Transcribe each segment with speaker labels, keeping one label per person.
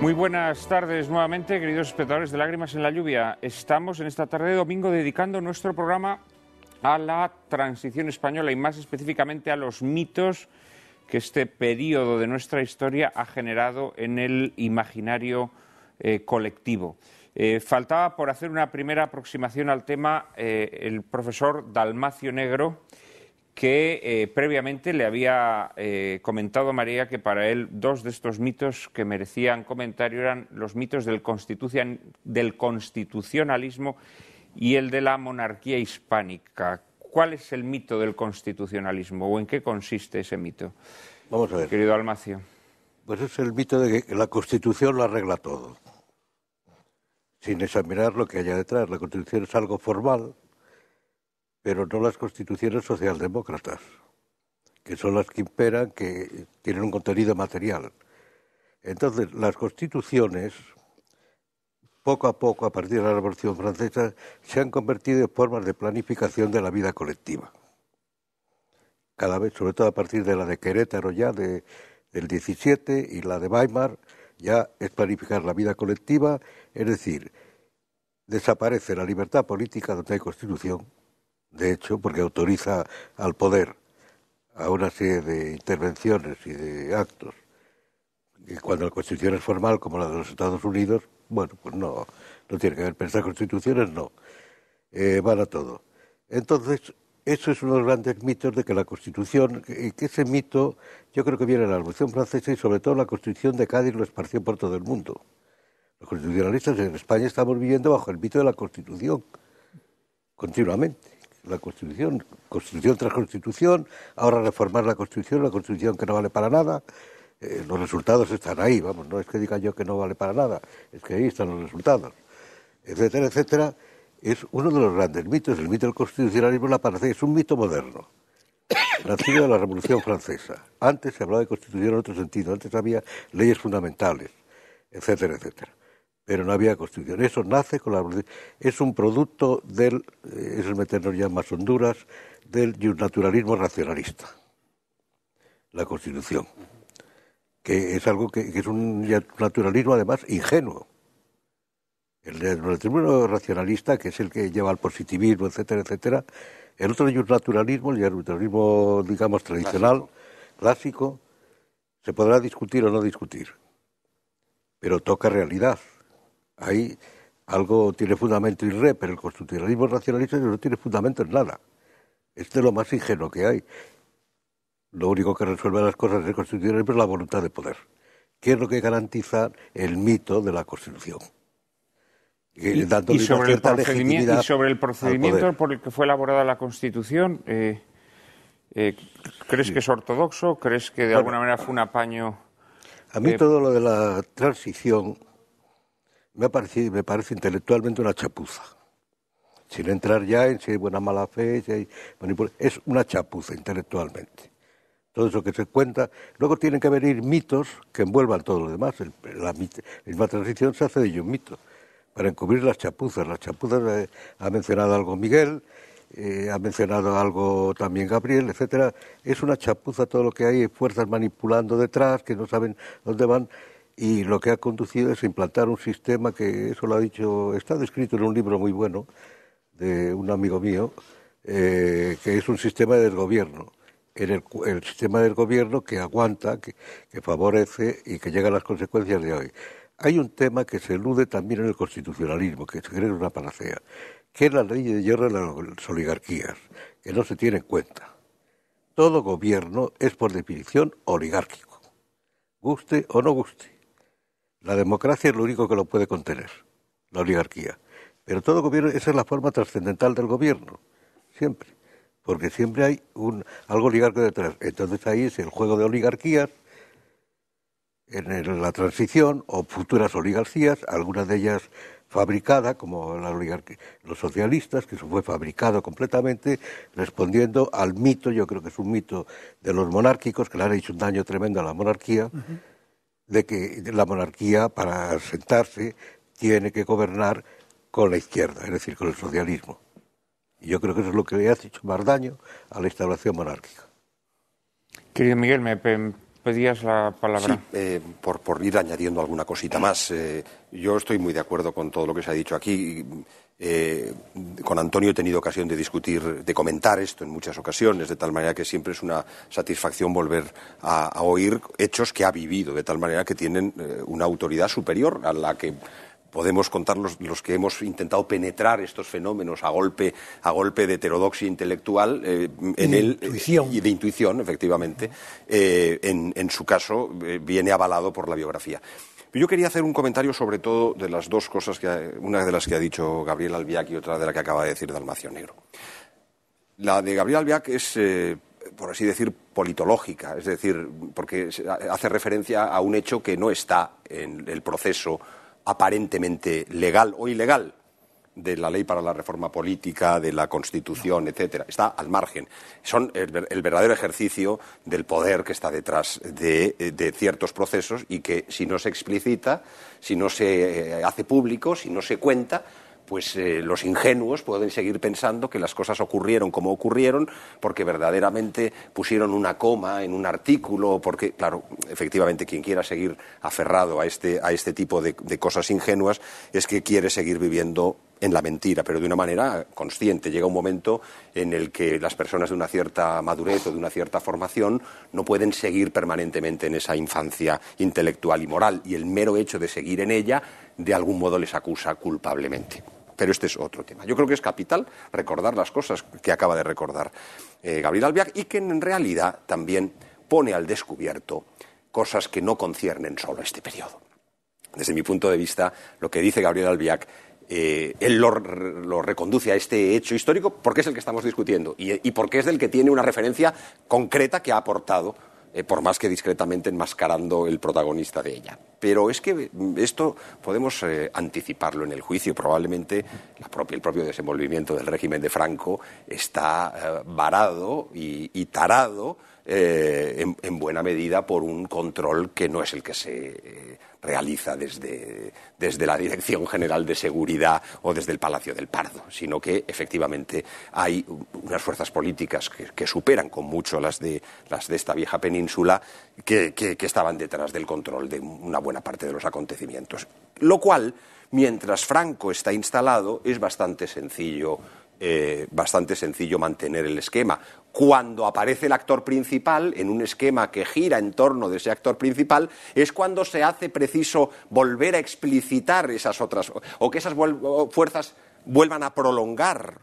Speaker 1: Muy buenas tardes nuevamente, queridos espectadores de Lágrimas en la Lluvia. Estamos en esta tarde de domingo dedicando nuestro programa a la transición española y más específicamente a los mitos que este periodo de nuestra historia ha generado en el imaginario colectivo. Faltaba por hacer una primera aproximación al tema el profesor Dalmacio Negro, que previamente le había comentado a María que para él dos de estos mitos que merecían comentario eran los mitos del constitucionalismo y el de la monarquía hispánica. ¿Cuál es el mito del constitucionalismo o en qué consiste ese mito?
Speaker 2: Vamos a ver.
Speaker 1: Querido Dalmacio.
Speaker 2: Pues es el mito de que la Constitución lo arregla todo, sin examinar lo que haya detrás. La Constitución es algo formal, pero no las constituciones socialdemócratas, que son las que imperan, que tienen un contenido material. Entonces, las constituciones, poco a poco, a partir de la Revolución Francesa, se han convertido en formas de planificación de la vida colectiva. Cada vez, sobre todo a partir de la de Querétaro ya, del 17, y la de Weimar, ya es planificar la vida colectiva, es decir, desaparece la libertad política donde hay constitución, de hecho, porque autoriza al poder a una serie de intervenciones y de actos. Y cuando la Constitución es formal, como la de los Estados Unidos, bueno, pues no tiene que ver. Pero estas constituciones no, van a todo. Entonces, eso es uno de los grandes mitos de que la Constitución, que ese mito yo creo que viene de la Revolución Francesa y sobre todo la Constitución de Cádiz lo esparció por todo el mundo. Los constitucionalistas en España estamos viviendo bajo el mito de la Constitución, continuamente. La Constitución tras Constitución, ahora reformar la Constitución que no vale para nada. Los resultados están ahí, vamos, no es que diga yo que no vale para nada, es que ahí están los resultados, etcétera, etcétera. Es uno de los grandes mitos. El mito del constitucionalismo es un mito moderno, nacido de la Revolución Francesa. Antes se hablaba de constitución en otro sentido, antes había leyes fundamentales, etcétera, etcétera. Pero no había constitución. Eso nace con la revolución. Es un producto del, eso es meternos ya en más honduras, del naturalismo racionalista. La Constitución. Que es algo que es un naturalismo además ingenuo. El naturalismo racionalista, que es el que lleva al positivismo, etcétera, etcétera. El otro naturalismo, el naturalismo, digamos, tradicional, clásico, se podrá discutir o no discutir, pero toca realidad. Ahí algo tiene fundamento y pero el constitucionalismo racionalista no tiene fundamento en nada. Es de lo más ingenuo que hay. Lo único que resuelve las cosas del constitucionalismo es la voluntad de poder, que es lo que garantiza el mito de la Constitución.
Speaker 1: Y sobre el procedimiento por el que fue elaborada la Constitución, ¿crees que es ortodoxo? ¿Crees que de alguna manera fue un apaño?
Speaker 2: A mí todo lo de la transición me parece intelectualmente una chapuza. Sin entrar ya en si hay buena mala fe, si hay manipulación. Es una chapuza intelectualmente. Todo eso que se cuenta. Luego tienen que venir mitos que envuelvan todo lo demás. La misma transición se hace de ello un mito, para encubrir las chapuzas. Las chapuzas ha mencionado algo Miguel, ha mencionado algo también Gabriel, etcétera. Es una chapuza todo lo que hay, fuerzas manipulando detrás, que no saben dónde van. Y lo que ha conducido es implantar un sistema que, eso lo ha dicho, está descrito en un libro muy bueno de un amigo mío, que es un sistema de desgobierno. El sistema del gobierno que aguanta, que favorece y que llega a las consecuencias de hoy. Hay un tema que se elude también en el constitucionalismo, que se cree una panacea, que es la ley de hierro de las oligarquías, que no se tiene en cuenta. Todo gobierno es por definición oligárquico, guste o no guste. La democracia es lo único que lo puede contener, la oligarquía. Pero todo gobierno, esa es la forma trascendental del gobierno, siempre. Porque siempre hay algo oligárquico detrás. Entonces ahí es el juego de oligarquías, en la transición, o futuras oligarquías, algunas de ellas fabricadas, como los socialistas, que eso fue fabricado completamente, respondiendo al mito, yo creo que es un mito de los monárquicos, que le han hecho un daño tremendo a la monarquía, de que la monarquía, para sentarse, tiene que gobernar con la izquierda, es decir, con el socialismo. Y yo creo que eso es lo que le ha hecho más daño a la instauración monárquica.
Speaker 1: Querido Miguel, pedías la palabra.
Speaker 3: Sí, por ir añadiendo alguna cosita más. Yo estoy muy de acuerdo con todo lo que se ha dicho aquí. Con Antonio he tenido ocasión de discutir, de comentar esto en muchas ocasiones, de tal manera que siempre es una satisfacción volver a oír hechos que ha vivido, de tal manera que tienen una autoridad superior a la que podemos contar los que hemos intentado penetrar estos fenómenos a golpe de heterodoxia intelectual y de intuición, efectivamente. En su caso, viene avalado por la biografía. Yo quería hacer un comentario sobre todo de las dos cosas, una de las que ha dicho Gabriel Albiac y otra de la que acaba de decir Dalmacio Negro. La de Gabriel Albiac es, por así decir, politológica, es decir, porque hace referencia a un hecho que no está en el proceso aparentemente legal o ilegal de la ley para la reforma política, de la Constitución, etcétera. Está al margen. Son el verdadero ejercicio del poder que está detrás de ciertos procesos y que si no se explicita, si no se hace público, si no se cuenta, pues los ingenuos pueden seguir pensando que las cosas ocurrieron como ocurrieron porque verdaderamente pusieron una coma en un artículo, porque, claro, efectivamente, quien quiera seguir aferrado a este tipo de cosas ingenuas es que quiere seguir viviendo en la mentira, pero de una manera consciente. Llega un momento en el que las personas de una cierta madurez o de una cierta formación no pueden seguir permanentemente en esa infancia intelectual y moral, y el mero hecho de seguir en ella de algún modo les acusa culpablemente. Pero este es otro tema. Yo creo que es capital recordar las cosas que acaba de recordar Gabriel Albiac y que en realidad también pone al descubierto cosas que no conciernen solo a este periodo. Desde mi punto de vista, lo que dice Gabriel Albiac, él lo reconduce a este hecho histórico porque es el que estamos discutiendo y porque es del que tiene una referencia concreta que ha aportado, por más que discretamente enmascarando el protagonista de ella. Pero es que esto podemos anticiparlo en el juicio. Probablemente el propio desenvolvimiento del régimen de Franco está varado y tarado en buena medida por un control que no es el que se realiza desde la Dirección General de Seguridad o desde el Palacio del Pardo, sino que efectivamente hay unas fuerzas políticas que superan con mucho las de esta vieja península que estaban detrás del control de una buena parte de los acontecimientos. Lo cual, mientras Franco está instalado, es bastante sencillo mantener el esquema. Cuando aparece el actor principal, en un esquema que gira en torno de ese actor principal, es cuando se hace preciso volver a explicitar esas otras, o que esas fuerzas vuelvan a prolongar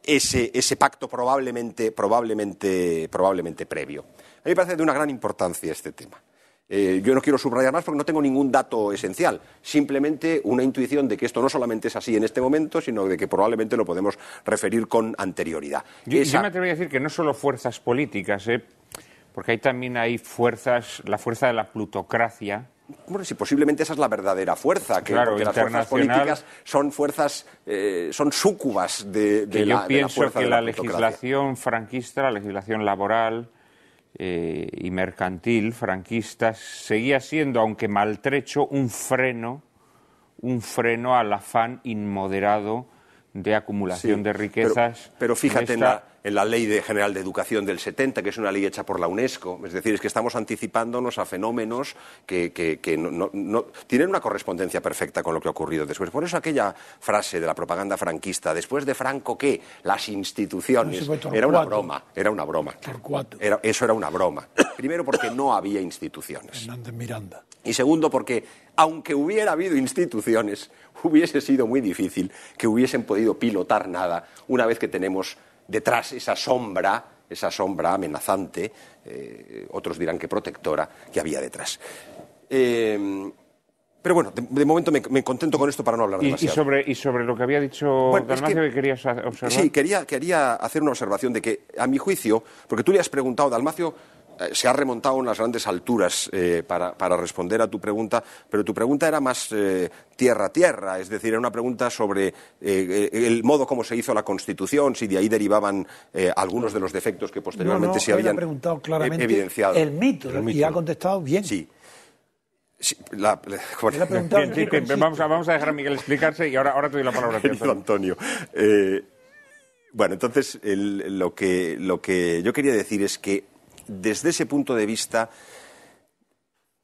Speaker 3: ese pacto probablemente previo. A mí me parece de una gran importancia este tema. Yo no quiero subrayar más porque no tengo ningún dato esencial, simplemente una intuición de que esto no solamente es así en este momento, sino de que probablemente lo podemos referir con anterioridad.
Speaker 1: Yo me atrevería a decir que no solo fuerzas políticas, porque también hay fuerzas, la fuerza de la plutocracia.
Speaker 3: Bueno, si posiblemente esa es la verdadera fuerza,
Speaker 1: claro,
Speaker 3: porque las fuerzas políticas son fuerzas, son súcubas de la fuerza de la plutocracia. Yo
Speaker 1: pienso que la legislación franquista, la legislación laboral y mercantil franquista seguía siendo, aunque maltrecho, un freno al afán inmoderado de acumulación de riquezas.
Speaker 3: Pero fíjate en la Ley General de Educación del 70, que es una ley hecha por la UNESCO. Es decir, es que estamos anticipándonos a fenómenos que no tienen una correspondencia perfecta con lo que ha ocurrido después. Por eso aquella frase de la propaganda franquista, después de Franco, ¿qué? Las instituciones. Era una broma. Eso era una broma. Primero, porque no había instituciones.
Speaker 4: Hernández Miranda.
Speaker 3: Y segundo, porque aunque hubiera habido instituciones, hubiese sido muy difícil que hubiesen podido pilotar nada una vez que tenemos detrás esa sombra amenazante, otros dirán que protectora, que había detrás. Pero bueno, de momento me contento con esto para no hablar demasiado.
Speaker 1: Y sobre lo que había dicho Dalmacio, que querías observar.
Speaker 3: Sí, quería hacer una observación de que, a mi juicio, porque tú le has preguntado, Dalmacio se ha remontado a unas grandes alturas para responder a tu pregunta, pero tu pregunta era más tierra a tierra, es decir, era una pregunta sobre el modo como se hizo la Constitución, si de ahí derivaban algunos de los defectos que posteriormente se habían
Speaker 4: preguntado claramente
Speaker 3: evidenciado.
Speaker 4: El mito, y ha contestado bien.
Speaker 3: Sí.
Speaker 1: Vamos a dejar a Miguel explicarse y ahora te doy la palabra a ti,
Speaker 3: Antonio. Bueno, entonces lo que yo quería decir es que desde ese punto de vista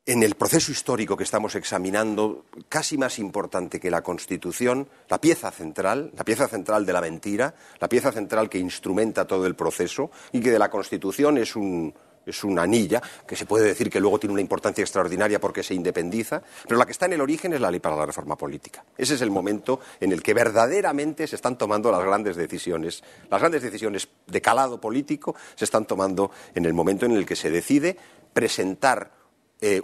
Speaker 3: en el proceso histórico que estamos examinando, casi más importante que la Constitución, la pieza central de la mentira, la pieza central que instrumenta todo el proceso, y que de la Constitución es una anilla, que se puede decir que luego tiene una importancia extraordinaria porque se independiza, pero la que está en el origen es la ley para la reforma política. Ese es el momento en el que verdaderamente se están tomando las grandes decisiones. Las grandes decisiones de calado político se están tomando en el momento en el que se decide presentar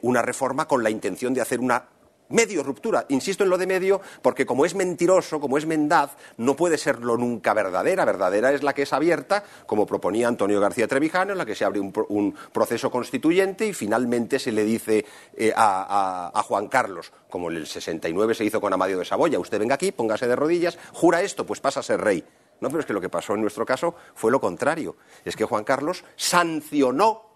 Speaker 3: una reforma con la intención de hacer una medio ruptura. Insisto en lo de medio porque como es mentiroso, como es mendaz, no puede serlo nunca verdadera. Verdadera es la que es abierta, como proponía Antonio García Trevijano, en la que se abre un proceso constituyente y finalmente se le dice a Juan Carlos, como en el 69 se hizo con Amadeo de Saboya, usted venga aquí, póngase de rodillas, jura esto, pues pasa a ser rey. No, pero es que lo que pasó en nuestro caso fue lo contrario. Es que Juan Carlos sancionó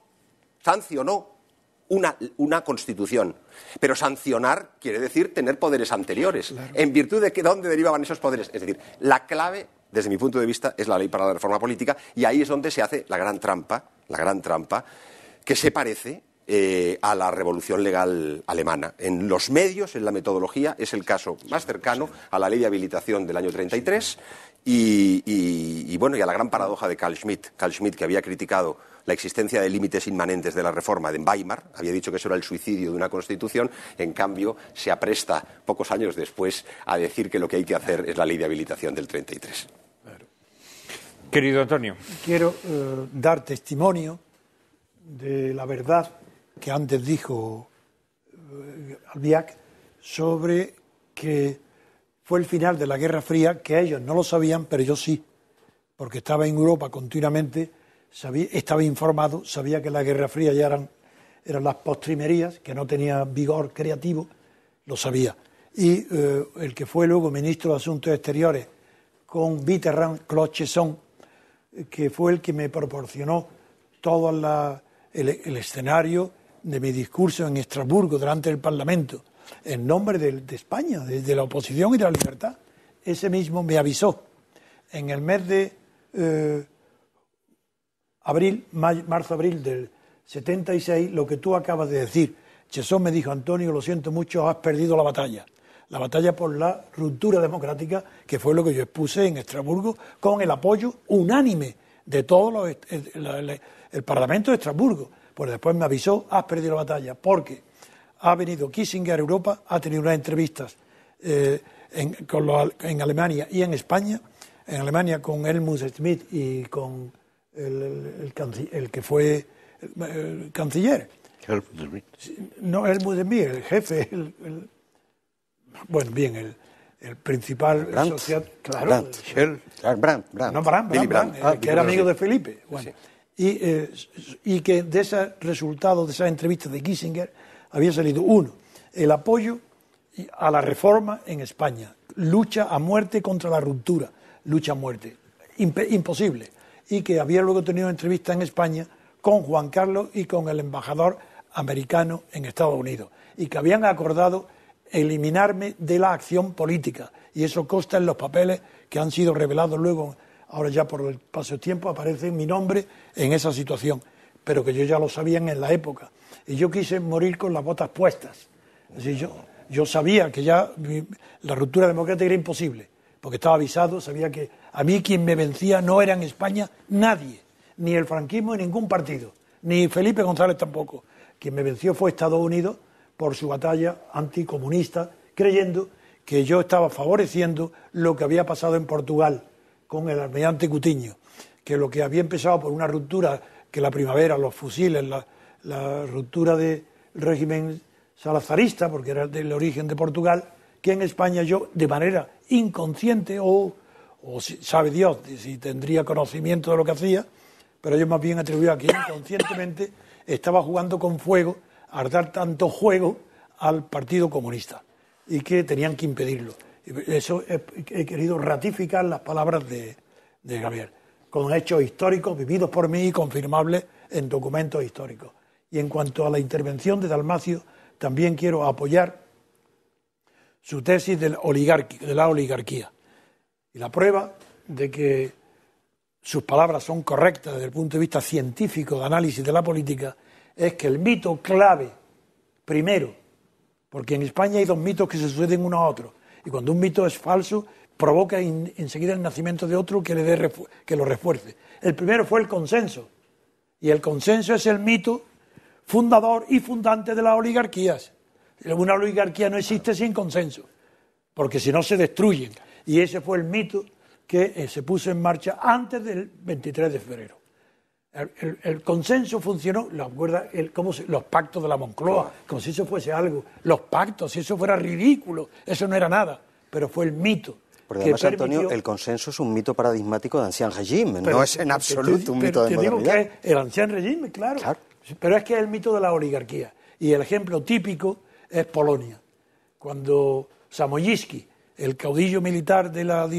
Speaker 3: una constitución. Pero sancionar quiere decir tener poderes anteriores. Claro. ¿En virtud de dónde derivaban esos poderes? Es decir, la clave, desde mi punto de vista, es la ley para la reforma política, y ahí es donde se hace la gran trampa, que se parece a la revolución legal alemana. En los medios, en la metodología, es el caso más cercano a la ley de habilitación del año 33 y a la gran paradoja de Carl Schmitt. Carl Schmitt, que había criticado la existencia de límites inmanentes de la reforma de Weimar, había dicho que eso era el suicidio de una constitución, en cambio se apresta pocos años después a decir que lo que hay que hacer es la ley de habilitación del 33.
Speaker 1: Claro. Querido Antonio.
Speaker 4: Quiero dar testimonio de la verdad que antes dijo Albiach sobre que fue el final de la Guerra Fría, que ellos no lo sabían, pero yo sí, porque estaba en Europa continuamente, estaba informado, sabía que la Guerra Fría ya eran las postrimerías, que no tenía vigor creativo, lo sabía. Y el que fue luego ministro de Asuntos Exteriores con Mitterrand, Claude Cheysson, que fue el que me proporcionó todo el escenario de mi discurso en Estrasburgo delante del Parlamento, en nombre de España, de la oposición y de la libertad. Ese mismo me avisó en el mes de marzo-abril del 76, lo que tú acabas de decir. Cheysson me dijo: Antonio, lo siento mucho, has perdido la batalla por la ruptura democrática, que fue lo que yo expuse en Estrasburgo, con el apoyo unánime de todo el Parlamento de Estrasburgo. Pues después me avisó: has perdido la batalla, porque ha venido Kissinger a Europa, ha tenido unas entrevistas en Alemania y en España, en Alemania con Helmut Schmidt y con el que fue el canciller.
Speaker 2: Helmut Schmidt.
Speaker 4: No, Helmut Schmidt, el jefe, el principal
Speaker 3: Brandt.
Speaker 4: Claro.
Speaker 3: Brandt.
Speaker 4: No, Brandt, que era amigo de Felipe. Bueno, sí. Y que de ese resultado, de esas entrevistas de Kissinger, había salido uno: el apoyo a la reforma en España, lucha a muerte contra la ruptura, lucha a muerte, imposible. Y que había luego tenido entrevistas en España con Juan Carlos y con el embajador americano en Estados Unidos, y que habían acordado eliminarme de la acción política, y eso consta en los papeles que han sido revelados luego. Ahora ya por el paso del tiempo aparece mi nombre en esa situación, pero que yo ya lo sabía en la época, y yo quise morir con las botas puestas. Es decir, yo sabía que ya la ruptura democrática era imposible, porque estaba avisado, sabía que a mí quien me vencía no era en España nadie, ni el franquismo ni ningún partido, ni Felipe González tampoco. Quien me venció fue Estados Unidos por su batalla anticomunista, creyendo que yo estaba favoreciendo lo que había pasado en Portugal con el almirante Coutinho, que lo que había empezado por una ruptura, que la primavera, los fusiles, la ruptura del régimen salazarista, porque era del origen de Portugal, que en España yo, de manera inconsciente, o sabe Dios si tendría conocimiento de lo que hacía, pero yo más bien atribuía a que inconscientemente estaba jugando con fuego, a dar tanto juego al Partido Comunista, y que tenían que impedirlo. Eso he querido ratificar las palabras de Gabriel, con hechos históricos vividos por mí y confirmables en documentos históricos. Y en cuanto a la intervención de Dalmacio, también quiero apoyar su tesis de la oligarquía. Y la prueba de que sus palabras son correctas desde el punto de vista científico de análisis de la política es que el mito clave Primero, porque en España hay dos mitos que se suceden uno a otro. Y cuando un mito es falso, provoca enseguida el nacimiento de otro que lo refuerce. El primero fue el consenso. Y el consenso es el mito fundador y fundante de las oligarquías. Una oligarquía no existe sin consenso, porque si no se destruyen. Y ese fue el mito que se puso en marcha antes del 23 de febrero. El consenso funcionó, los pactos de la Moncloa, como si eso fuese algo, los pactos, si eso fuera ridículo, eso no era nada, pero fue el mito.
Speaker 5: Porque además, Antonio, el consenso es un mito paradigmático de ancien régime, no es en absoluto un mito de modernidad.
Speaker 4: Te digo que es el ancien régime, claro, pero es que es el mito de la oligarquía. Y el ejemplo típico es Polonia. Cuando Zamoyski, el caudillo militar de la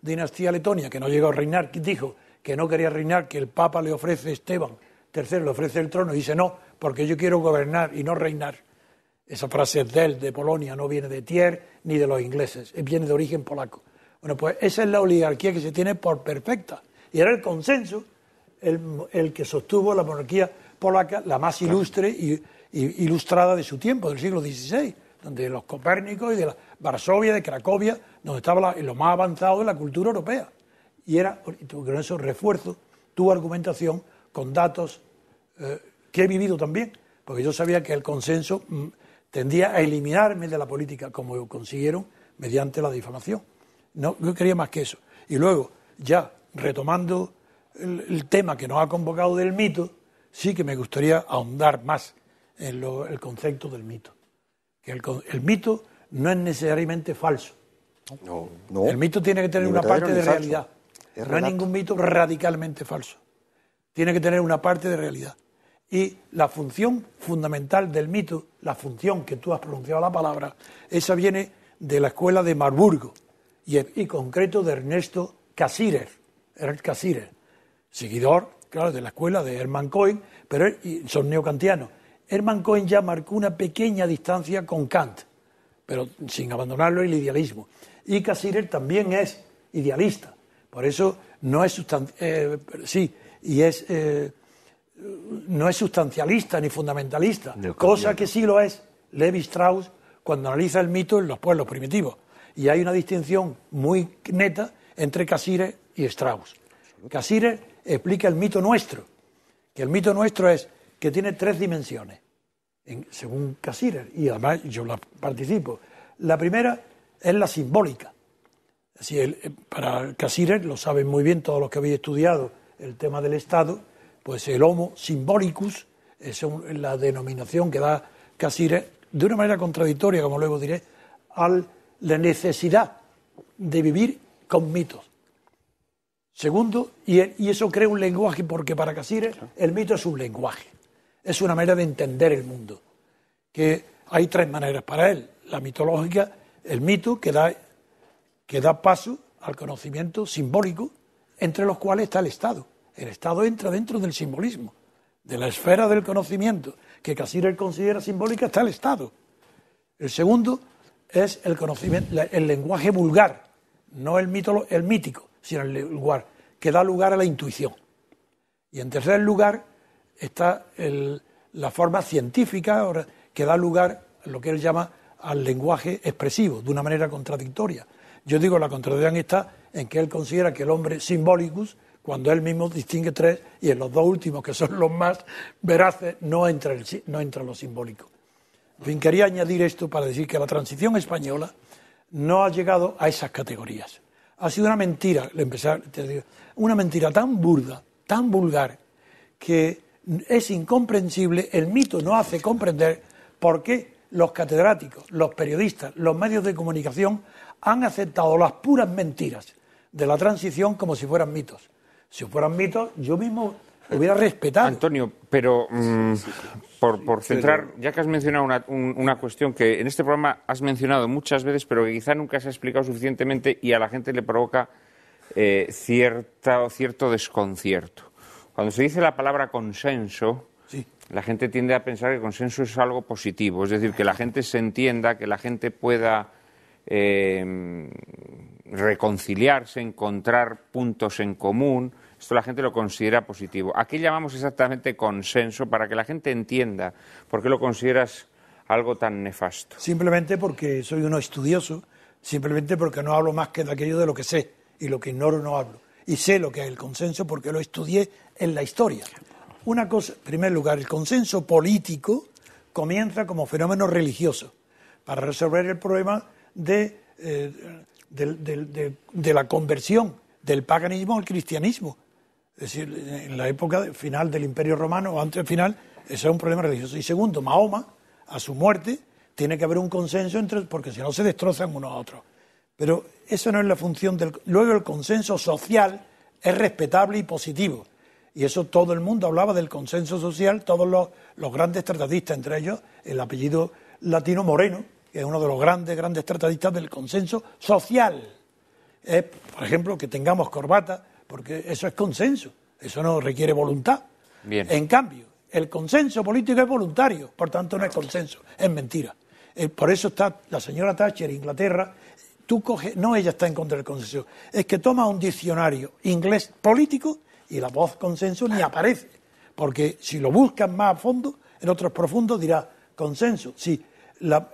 Speaker 4: dinastía letonia, que no llegó a reinar, dijo que no quería reinar, que el Papa le ofrece, Esteban III le ofrece el trono, y dice no, porque yo quiero gobernar y no reinar. Esa frase es de Polonia, no viene de Thiers ni de los ingleses, viene de origen polaco. Bueno, pues esa es la oligarquía que se tiene por perfecta. Y era el consenso el que sostuvo la monarquía polaca, la más ilustre y ilustrada de su tiempo, del siglo XVI, donde los Copérnicos y de la Varsovia, de Cracovia, donde estaba lo más avanzado de la cultura europea. Y con eso refuerzo tu argumentación con datos que he vivido también, porque yo sabía que el consenso tendía a eliminarme de la política, como consiguieron mediante la difamación. No, yo quería más que eso. Y luego, ya retomando el tema que nos ha convocado del mito, sí que me gustaría ahondar más en el concepto del mito. Que el mito no es necesariamente falso.
Speaker 5: No.
Speaker 4: El mito tiene que tener una parte de realidad. No hay ningún mito radicalmente falso. Tiene que tener una parte de realidad. Y la función fundamental del mito, la función que tú has pronunciado la palabra, esa viene de la escuela de Marburgo y concreto de Ernesto Cassirer, seguidor, claro, de la escuela de Hermann Cohen, pero son neocantianos. Hermann Cohen ya marcó una pequeña distancia con Kant, pero sin abandonarlo el idealismo. Y Cassirer también es idealista, por eso no es no es sustancialista ni fundamentalista, cosa que sí lo es Levi Strauss cuando analiza el mito en los pueblos primitivos. Y hay una distinción muy neta entre Cassirer y Strauss. Cassirer explica el mito nuestro, que el mito nuestro es que tiene 3 dimensiones, según Cassirer, y además yo la participo. La primera es la simbólica. Así, para Cassirer, lo saben muy bien todos los que habéis estudiado el tema del Estado, pues el homo symbolicus es la denominación que da Cassirer, de una manera contradictoria, como luego diré, a la necesidad de vivir con mitos. Segundo, y eso crea un lenguaje, porque para Cassirer el mito es un lenguaje, es una manera de entender el mundo, que hay 3 maneras para él. La mitológica, el mito que da paso al conocimiento simbólico, entre los cuales está el Estado. El Estado entra dentro del simbolismo, de la esfera del conocimiento, que Cassirer considera simbólica, está el Estado. El segundo es el conocimiento, el lenguaje vulgar, no el mítico, sino el lugar, que da lugar a la intuición. Y en tercer lugar está la forma científica, que da lugar a lo que él llama al lenguaje expresivo, de una manera contradictoria. Yo digo, la contradicción está en que él considera que el hombre symbolicus, cuando él mismo distingue 3, y en los 2 últimos, que son los más veraces, no entra lo simbólico. En fin, quería añadir esto para decir que la transición española no ha llegado a esas categorías. Ha sido una mentira, una mentira tan burda, tan vulgar, que es incomprensible. El mito no hace comprender por qué los catedráticos, los periodistas, los medios de comunicación han aceptado las puras mentiras de la transición como si fueran mitos. Si fueran mitos, yo mismo hubiera respetado.
Speaker 1: Antonio, pero por centrar, ya que has mencionado una cuestión que en este programa has mencionado muchas veces, pero que quizá nunca se ha explicado suficientemente y a la gente le provoca cierto desconcierto. Cuando se dice la palabra consenso,
Speaker 4: sí,
Speaker 1: la gente tiende a pensar que consenso es algo positivo, es decir, que la gente se entienda, que la gente pueda reconciliarse, encontrar puntos en común. Esto la gente lo considera positivo. ¿A qué llamamos exactamente consenso para que la gente entienda por qué lo consideras algo tan nefasto?
Speaker 4: Simplemente porque soy uno estudioso, simplemente porque no hablo más que de aquello de lo que sé, y lo que ignoro no hablo. Y sé lo que es el consenso porque lo estudié en la historia. Una cosa, en primer lugar, el consenso político comienza como fenómeno religioso, para resolver el problema de la conversión del paganismo al cristianismo. Es decir, en la época final del Imperio Romano, o antes del final, ese es un problema religioso. Y segundo, Mahoma, a su muerte, tiene que haber un consenso porque si no se destrozan unos a otros. Pero eso no es la función del... Luego el consenso social es respetable y positivo. Y eso todo el mundo hablaba del consenso social, todos los grandes tratadistas, entre ellos el apellido latino Moreno, que es uno de los grandes tratadistas del consenso social. Por ejemplo, que tengamos corbata, porque eso es consenso, eso no requiere voluntad.
Speaker 1: Bien.
Speaker 4: En cambio, el consenso político es voluntario, por tanto no es consenso, es mentira. Por eso está la señora Thatcher, Inglaterra, no ella está en contra del consenso, es que toma un diccionario inglés político y la voz consenso ni aparece, porque si lo buscan más a fondo, en otros profundos dirá consenso, sí,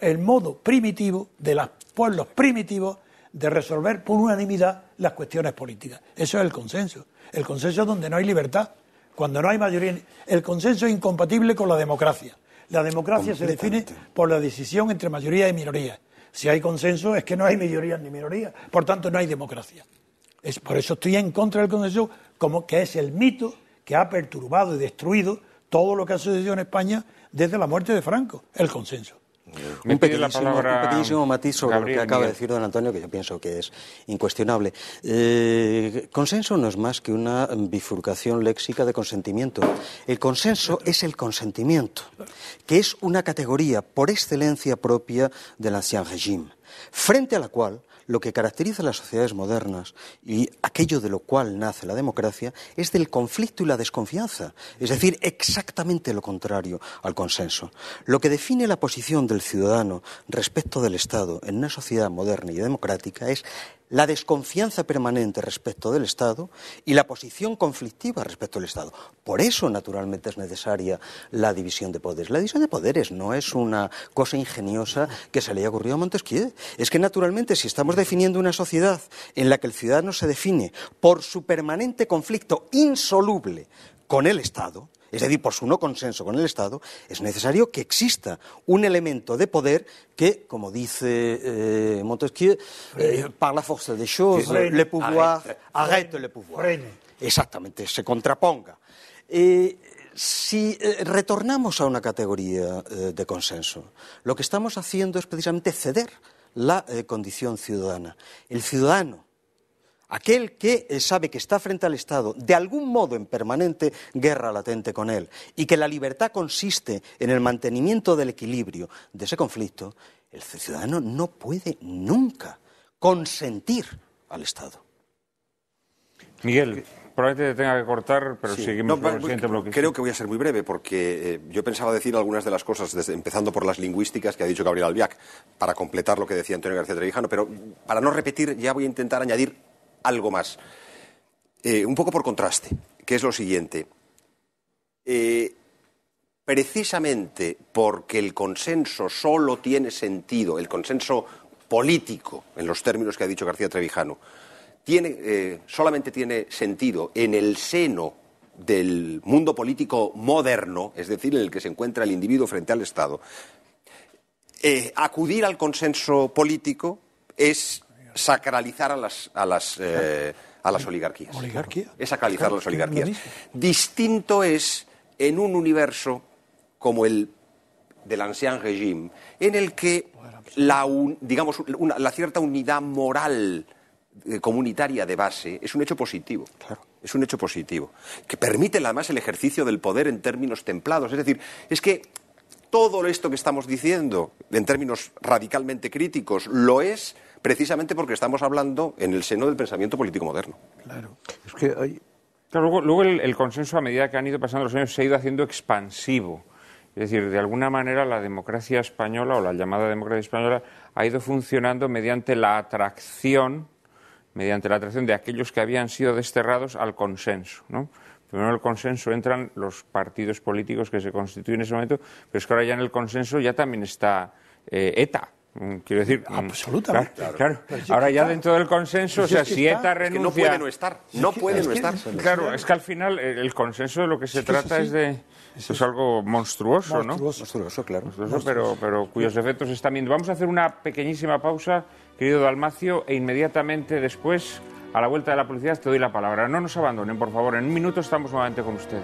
Speaker 4: el modo primitivo de los pueblos primitivos de resolver por unanimidad las cuestiones políticas. Eso es el consenso. El consenso es donde no hay libertad, cuando no hay mayoría. El consenso es incompatible con la democracia. La democracia se define por la decisión entre mayoría y minoría. Si hay consenso es que no hay mayoría ni minoría, por tanto no hay democracia. Por eso estoy en contra del consenso, como que es el mito que ha perturbado y destruido todo lo que ha sucedido en España desde la muerte de Franco, el consenso.
Speaker 5: Un pequeñísimo matiz sobre Gabriel, lo que acaba de decir don Antonio, que yo pienso que es incuestionable. Consenso no es más que una bifurcación léxica de consentimiento. El consenso es el consentimiento, que es una categoría por excelencia propia del Ancien Régime, frente a la cual lo que caracteriza a las sociedades modernas y aquello de lo cual nace la democracia es del conflicto y la desconfianza, es decir, exactamente lo contrario al consenso. Lo que define la posición del ciudadano respecto del Estado en una sociedad moderna y democrática es la desconfianza permanente respecto del Estado y la posición conflictiva respecto del Estado. Por eso, naturalmente, es necesaria la división de poderes. La división de poderes no es una cosa ingeniosa que se le haya ocurrido a Montesquieu. Es que, naturalmente, si estamos definiendo una sociedad en la que el ciudadano se define por su permanente conflicto insoluble con el Estado, es decir, por su no consenso con el Estado, es necesario que exista un elemento de poder que, como dice Montesquieu, par la force des choses, le pouvoir, arrête le pouvoir. Exactamente, se contraponga. Si retornamos a una categoría de consenso, lo que estamos haciendo es precisamente ceder la condición ciudadana. El ciudadano, aquel que sabe que está frente al Estado, de algún modo en permanente guerra latente con él, y que la libertad consiste en el mantenimiento del equilibrio de ese conflicto, el ciudadano no puede nunca consentir al Estado.
Speaker 1: Miguel, probablemente te tenga que cortar, pero seguimos con el siguiente bloque.
Speaker 3: Creo que voy a ser muy breve, porque yo pensaba decir algunas de las cosas, empezando por las lingüísticas que ha dicho Gabriel Albiac, para completar lo que decía Antonio García Trevijano, pero para no repetir, ya voy a intentar añadir algo más, un poco por contraste, que es lo siguiente. Precisamente porque el consenso solo tiene sentido, el consenso político, en los términos que ha dicho García Trevijano, solamente tiene sentido en el seno del mundo político moderno, es decir, en el que se encuentra el individuo frente al Estado. Acudir al consenso político es sacralizar a las oligarquías.
Speaker 4: ¿Oligarquía?
Speaker 3: Es sacralizar a las oligarquías. Distinto es en un universo como el del Ancien Régime, en el que la cierta unidad moral comunitaria de base es un hecho positivo. Claro. Es un hecho positivo, que permite además el ejercicio del poder en términos templados. Es decir, es que todo esto que estamos diciendo, en términos radicalmente críticos, lo es precisamente porque estamos hablando en el seno del pensamiento político moderno.
Speaker 4: Claro.
Speaker 2: Es que hay...
Speaker 1: Claro, luego el consenso, a medida que han ido pasando los años, se ha ido haciendo expansivo. Es decir, de alguna manera la democracia española, o la llamada democracia española, ha ido funcionando mediante la atracción de aquellos que habían sido desterrados al consenso, ¿no? Primero en el consenso entran los partidos políticos que se constituyen en ese momento, pero es que ahora ya en el consenso ya también está ETA. Quiero decir,
Speaker 4: absolutamente.
Speaker 1: Claro. Ahora ya dentro del consenso, o sea, si ETA renuncia...
Speaker 3: no puede no estar. No puede no estar.
Speaker 1: Claro, es que al final el consenso de lo que se trata es de... Eso es algo monstruoso, ¿no?
Speaker 5: Monstruoso, claro.
Speaker 1: Pero cuyos efectos están viendo. Vamos a hacer una pequeñísima pausa, querido Dalmacio, e inmediatamente después, a la vuelta de la publicidad, te doy la palabra. No nos abandonen, por favor. En un minuto estamos nuevamente con ustedes.